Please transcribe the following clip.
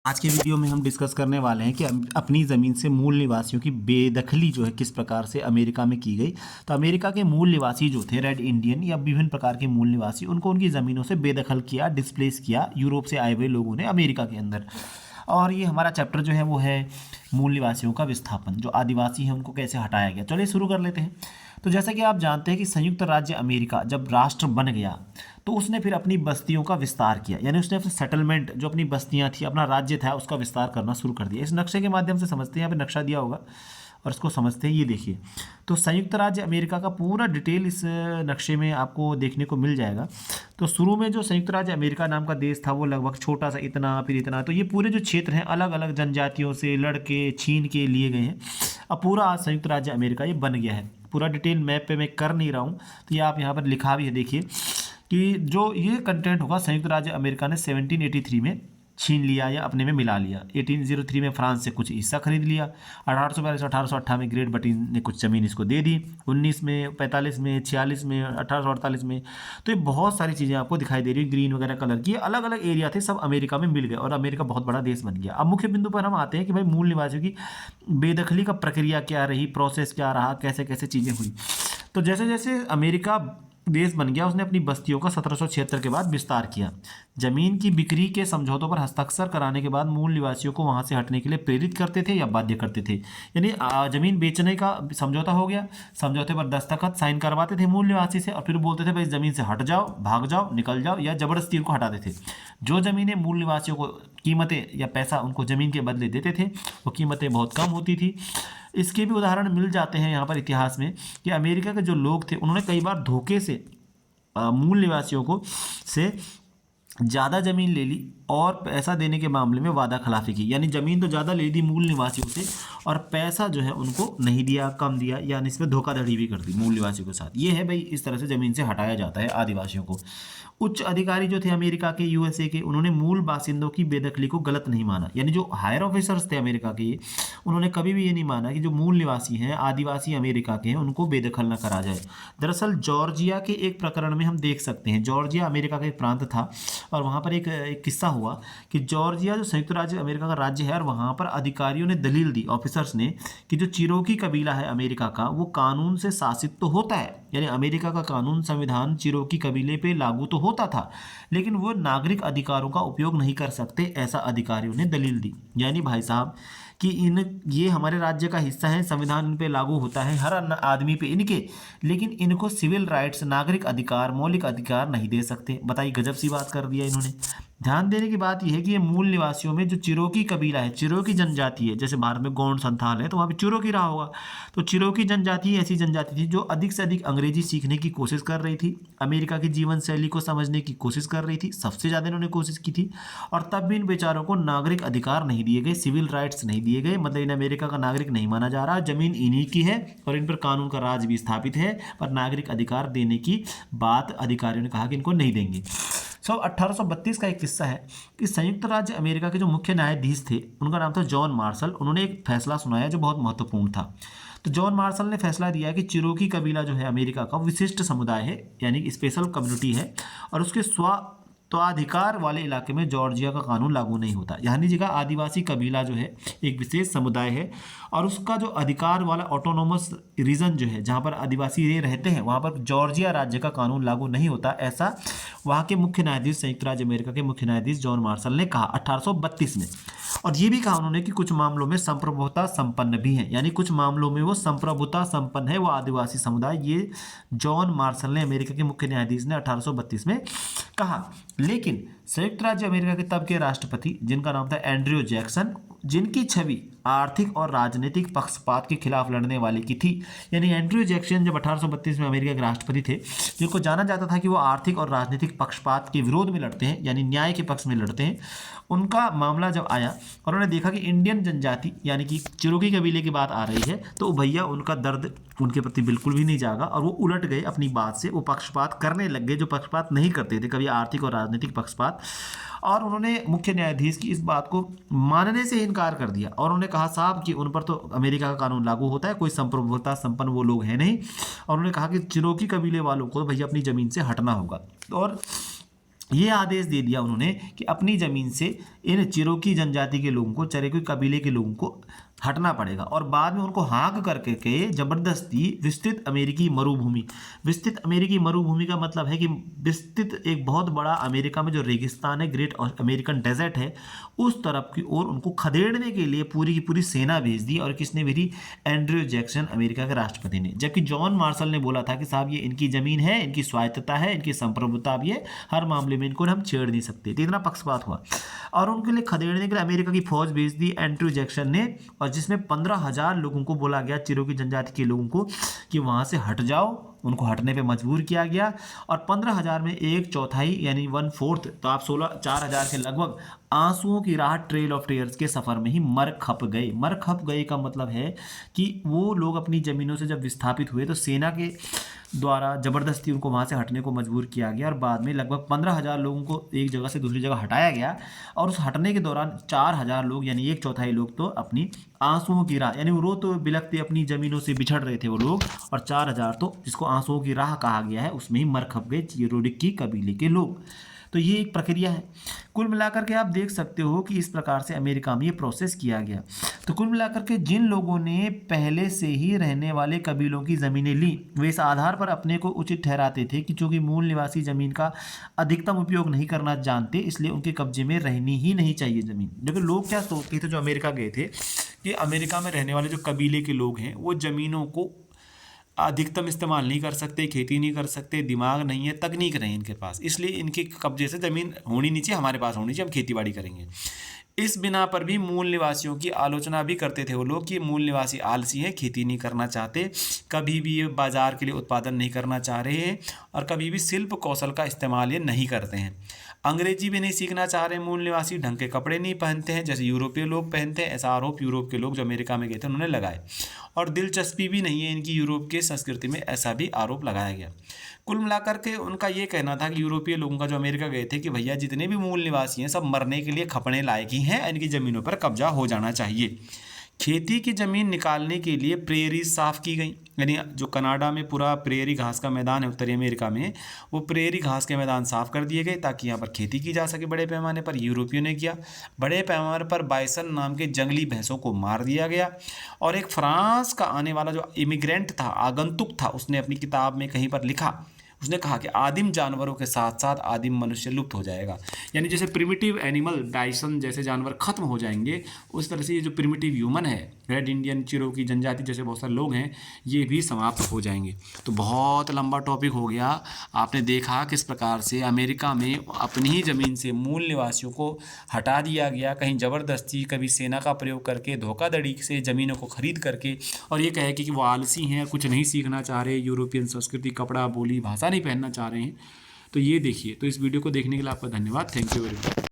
आज के वीडियो में हम डिस्कस करने वाले हैं कि अपनी ज़मीन से मूल निवासियों की बेदखली जो है किस प्रकार से अमेरिका में की गई। तो अमेरिका के मूल निवासी जो थे रेड इंडियन या विभिन्न प्रकार के मूल निवासी, उनको उनकी ज़मीनों से बेदखल किया, डिस्प्लेस किया यूरोप से आए हुए लोगों ने अमेरिका के अंदर। और ये हमारा चैप्टर जो है वो है मूल निवासियों का विस्थापन, जो आदिवासी हैं उनको कैसे हटाया गया। चलिए शुरू कर लेते हैं। तो जैसा कि आप जानते हैं कि संयुक्त राज्य अमेरिका जब राष्ट्र बन गया तो उसने फिर अपनी बस्तियों का विस्तार किया, यानी उसने अपने सेटलमेंट, जो अपनी बस्तियां थी, अपना राज्य था, उसका विस्तार करना शुरू कर दिया। इस नक्शे के माध्यम से समझते हैं, यहाँ पे नक्शा दिया होगा और इसको समझते हैं। ये देखिए, तो संयुक्त राज्य अमेरिका का पूरा डिटेल इस नक्शे में आपको देखने को मिल जाएगा। तो शुरू में जो संयुक्त राज्य अमेरिका नाम का देश था वो लगभग छोटा सा, इतना फिर इतना, तो ये पूरे जो क्षेत्र हैं अलग अलग जनजातियों से लड़के छीन के लिए गए हैं। अब पूरा आज संयुक्त राज्य अमेरिका ये बन गया है। पूरा डिटेल मैप पे मैं कर नहीं रहा हूँ, तो ये आप यहाँ पर लिखा भी है, देखिए कि जो ये कंटेंट होगा संयुक्त राज्य अमेरिका ने 1783 में छीन लिया या अपने में मिला लिया। 1803 में फ्रांस से कुछ हिस्सा खरीद लिया। 1842 में ग्रेट ब्रिटेन ने कुछ ज़मीन इसको दे दी। 19 में, 45 में, 46 में, 1848 में। तो ये बहुत सारी चीज़ें आपको दिखाई दे रही है ग्रीन वगैरह कलर की। अलग अलग एरिया थे, सब अमेरिका में मिल गए और अमेरिका बहुत बड़ा देश बन गया। अब मुख्य बिंदु पर हम आते हैं कि भाई मूल निवासियों की बेदखली का प्रक्रिया क्या रही, प्रोसेस क्या रहा, कैसे कैसे चीज़ें हुई। तो जैसे जैसे अमेरिका देश बन गया, उसने अपनी बस्तियों का 1776 के बाद विस्तार किया। जमीन की बिक्री के समझौतों पर हस्ताक्षर कराने के बाद मूल निवासियों को वहां से हटने के लिए प्रेरित करते थे या बाध्य करते थे। यानी जमीन बेचने का समझौता हो गया, समझौते पर दस्तखत साइन करवाते थे मूल निवासी से और फिर बोलते थे भाई इस जमीन से हट जाओ, भाग जाओ, निकल जाओ, या जबरदस्ती उनको हटाते थे। जो जमीनें मूल निवासियों को कीमतें या पैसा उनको जमीन के बदले देते थे, वो कीमतें बहुत कम होती थी। इसके भी उदाहरण मिल जाते हैं यहाँ पर इतिहास में कि अमेरिका के जो लोग थे उन्होंने कई बार धोखे से मूल निवासियों को से ज़्यादा ज़मीन ले ली और पैसा देने के मामले में वादा खिलाफी की। यानी ज़मीन तो ज़्यादा ले ली मूल निवासियों से और पैसा जो है उनको नहीं दिया, कम दिया, यानी इसमें धोखाधड़ी भी कर दी मूल निवासियों के साथ। ये है भाई, इस तरह से ज़मीन से हटाया जाता है आदिवासियों को। उच्च अधिकारी जो थे अमेरिका के, यूएसए के, उन्होंने मूल बासिंदों की बेदखली को गलत नहीं माना। यानी जो हायर ऑफिसर्स थे अमेरिका के, उन्होंने कभी भी ये नहीं माना कि जो मूल निवासी हैं, आदिवासी अमेरिका के हैं, उनको बेदखल न करा जाए। दरअसल जॉर्जिया के एक प्रकरण में हम देख सकते हैं, जॉर्जिया अमेरिका का एक प्रांत था और वहाँ पर एक किस्सा हुआ कि जॉर्जिया जो संयुक्त राज्य अमेरिका का राज्य है और वहाँ पर अधिकारियों ने दलील दी, ऑफिसर्स ने, कि जो चिरोकी कबीला है अमेरिका का, वो कानून से शासित तो होता है, यानी अमेरिका का कानून संविधान चिरोकी कबीले पे लागू तो होता था, लेकिन वो नागरिक अधिकारों का उपयोग नहीं कर सकते, ऐसा अधिकारियों ने दलील दी। यानी भाई साहब कि ये हमारे राज्य का हिस्सा है, संविधान इन पे लागू होता है हर आदमी पे इनके, लेकिन इनको सिविल राइट्स, नागरिक अधिकार, मौलिक अधिकार नहीं दे सकते। बताइए, गजब सी बात कर दिया इन्होंने। ध्यान देने की बात यह है कि ये मूल निवासियों में जो चिरोकी कबीला है, चिरोकी जनजाति है, जैसे भारत में गोंड संथाल है तो वहाँ पे चिरोकी रहा होगा, तो चिरोकी जनजाति ऐसी जनजाति थी जो अधिक से अधिक अंग्रेजी सीखने की कोशिश कर रही थी, अमेरिका की जीवन शैली को समझने की कोशिश कर रही थी, सबसे ज़्यादा इन्होंने कोशिश की थी। और तब भी इन बेचारों को नागरिक अधिकार नहीं दिए गए, सिविल राइट्स नहीं दिए गए, मतलब इन अमेरिका का नागरिक नहीं माना जा रहा। जमीन इन्हीं की है और इन पर कानून का राज भी स्थापित है, पर नागरिक अधिकार देने की बात अधिकारियों ने कहा कि इनको नहीं देंगे। 1832 का एक किस्सा है कि संयुक्त राज्य अमेरिका के जो मुख्य न्यायाधीश थे, उनका नाम था जॉन मार्शल। उन्होंने एक फैसला सुनाया जो बहुत महत्वपूर्ण था। तो जॉन मार्शल ने फैसला दिया कि चिरोकी कबीला जो है अमेरिका का विशिष्ट समुदाय है, यानी स्पेशल कम्युनिटी है, और उसके स्वाधिकार वाले इलाके में जॉर्जिया का कानून लागू नहीं होता। यानी जगह आदिवासी कबीला जो है एक विशेष समुदाय है और उसका जो अधिकार वाला ऑटोनोमस रीजन जो है, जहाँ पर आदिवासी ये रहते हैं, वहाँ पर जॉर्जिया राज्य का कानून लागू नहीं होता, ऐसा वहाँ के मुख्य न्यायाधीश, संयुक्त राज्य अमेरिका के मुख्य न्यायाधीश जॉन मार्शल ने कहा 1832 में। और ये भी कहा उन्होंने कि कुछ मामलों में संप्रभुता संपन्न भी है, यानी कुछ मामलों में वो संप्रभुता संपन्न है वो आदिवासी समुदाय। ये जॉन मार्शल ने, अमेरिका के मुख्य न्यायाधीश ने 1832 में कहा। लेकिन संयुक्त राज्य अमेरिका के तब के राष्ट्रपति, जिनका नाम था एंड्रयू जैक्सन, जिनकी छवि आर्थिक और राजनीतिक पक्षपात के खिलाफ लड़ने वाले की थी, यानी एंड्रयू जैक्सन जब 1832 में अमेरिका के राष्ट्रपति थे, जिनको जाना जाता था कि वो आर्थिक और राजनीतिक पक्षपात के विरोध में लड़ते हैं, यानी न्याय के पक्ष में लड़ते हैं, उनका मामला जब आया और उन्होंने देखा कि इंडियन जनजाति यानी कि चिरोकी कबीले की बात आ रही है, तो भैया उनका दर्द उनके प्रति बिल्कुल भी नहीं जागा और वो उलट गए अपनी बात से, वो पक्षपात करने लग गए जो पक्षपात नहीं करते थे कभी, आर्थिक और राजनीतिक पक्षपात। और उन्होंने मुख्य न्यायाधीश की इस बात को मानने से इनकार कर दिया और उन्होंने कहा साहब कि उन पर तो अमेरिका का कानून लागू होता है, कोई संप्रभुता संपन्न वो लोग हैं नहीं। और उन्होंने कहा कि चिरोकी कबीले वालों को भैया अपनी ज़मीन से हटना होगा और ये आदेश दे दिया उन्होंने कि अपनी ज़मीन से इन चिरोकी जनजाति के लोगों को, चिरोकी कबीले के लोगों को हटना पड़ेगा और बाद में उनको हाँक करके के जबरदस्ती विस्तृत अमेरिकी मरुभूमि, विस्तृत अमेरिकी मरुभूमि का मतलब है कि विस्तृत एक बहुत बड़ा अमेरिका में जो रेगिस्तान है, ग्रेट अमेरिकन डेजर्ट है, उस तरफ की ओर उनको खदेड़ने के लिए पूरी की पूरी सेना भेज दी। और किसने भेजी? एंड्रयू जैक्सन, अमेरिका के राष्ट्रपति ने। जबकि जॉन मार्शल ने बोला था कि साहब ये इनकी ज़मीन है, इनकी स्वायत्तता है, इनकी संप्रभुता भी है, हर मामले में इनको हम छेड़ नहीं सकते। तो इतना पक्षपात हुआ और उनके लिए खदेड़ने के लिए अमेरिका की फौज भेज दी एंड्रयू जैक्सन ने, और जिसमें 15,000 लोगों को बोला गया, चिरोकी जनजाति के लोगों को, कि वहाँ से हट जाओ। उनको हटने पे मजबूर किया गया और 15,000 में 1/4 यानी 1/4, तो आप 4,000 के लगभग आंसुओं की राह ट्रेल ऑफ टीयर्स के सफ़र में ही मर खप गए। मर खप गए का मतलब है कि वो लोग अपनी ज़मीनों से जब विस्थापित हुए तो सेना के द्वारा ज़बरदस्ती उनको वहाँ से हटने को मजबूर किया गया और बाद में लगभग 15,000 लोगों को एक जगह से दूसरी जगह हटाया गया। और उस हटने के दौरान 4,000 लोग यानी 1/4 लोग तो अपनी आंसुओं की राह, यानी वो रो तो बिलखते अपनी ज़मीनों से बिछड़ रहे थे वो लोग, और 4,000 तो जिसको आंसुओं की राह कहा गया है उसमें ही मर खप गए चिरोकी कबीले के लोग। तो ये एक प्रक्रिया है। कुल मिलाकर के आप देख सकते हो कि इस प्रकार से अमेरिका में ये प्रोसेस किया गया। तो कुल मिलाकर के जिन लोगों ने पहले से ही रहने वाले कबीलों की ज़मीनें ली, वे इस आधार पर अपने को उचित ठहराते थे कि चूँकि मूल निवासी ज़मीन का अधिकतम उपयोग नहीं करना जानते, इसलिए उनके कब्जे में रहनी ही नहीं चाहिए ज़मीन। लेकिन लोग क्या सोचते थे जो अमेरिका गए थे, कि अमेरिका में रहने वाले जो कबीले के लोग हैं वो ज़मीनों को अधिकतम इस्तेमाल नहीं कर सकते, खेती नहीं कर सकते, दिमाग नहीं है, तकनीक नहीं इनके पास, इसलिए इनके कब्जे से ज़मीन होनी नहीं चाहिए, हमारे पास होनी चाहिए, हम खेती बाड़ी करेंगे। इस बिना पर भी मूल निवासियों की आलोचना भी करते थे वो लोग कि मूल निवासी आलसी हैं, खेती नहीं करना चाहते, कभी भी ये बाज़ार के लिए उत्पादन नहीं करना चाह रहे हैं और कभी भी शिल्प कौशल का इस्तेमाल ये नहीं करते हैं। अंग्रेजी भी नहीं सीखना चाह रहे मूल निवासी, ढंग के कपड़े नहीं पहनते हैं जैसे यूरोपीय लोग पहनते हैं, ऐसा आरोप यूरोप के लोग जो अमेरिका में गए थे उन्होंने लगाए। और दिलचस्पी भी नहीं है इनकी यूरोप के संस्कृति में, ऐसा भी आरोप लगाया गया। कुल मिलाकर के उनका ये कहना था कि यूरोपीय लोगों का जो अमेरिका गए थे कि भैया जितने भी मूल निवासी हैं सब मरने के लिए खपने लायक ही हैं, इनकी ज़मीनों पर कब्जा हो जाना चाहिए। खेती की ज़मीन निकालने के लिए प्रेयरी साफ़ की गई, यानी जो कनाडा में पूरा प्रेयरी घास का मैदान है उत्तरी अमेरिका में, वो प्रेयरी घास के मैदान साफ़ कर दिए गए ताकि यहाँ पर खेती की जा सके बड़े पैमाने पर। यूरोपियों ने किया, बड़े पैमाने पर बाइसन नाम के जंगली भैंसों को मार दिया गया। और एक फ्रांस का आने वाला जो इमिग्रेंट था, आगंतुक था, उसने अपनी किताब में कहीं पर लिखा, उसने कहा कि आदिम जानवरों के साथ साथ आदिम मनुष्य लुप्त हो जाएगा, यानी जैसे प्रिमिटिव एनिमल डायसन जैसे जानवर खत्म हो जाएंगे, उस तरह से ये जो प्रिमिटिव ह्यूमन है, रेड इंडियन, चिरोकी जनजाति जैसे बहुत सारे लोग हैं, ये भी समाप्त हो जाएंगे। तो बहुत लंबा टॉपिक हो गया। आपने देखा किस प्रकार से अमेरिका में अपनी ही ज़मीन से मूल निवासियों को हटा दिया गया, कहीं ज़बरदस्ती, कभी सेना का प्रयोग करके, धोखाधड़ी से ज़मीनों को खरीद करके, और ये कहे कि वो आलसी हैं, कुछ नहीं सीखना चाह रहे, यूरोपियन संस्कृति, कपड़ा, बोली, भाषा नहीं पहनना चाह रहे हैं। तो ये देखिए, तो इस वीडियो को देखने के लिए आपका धन्यवाद। Thank you very much.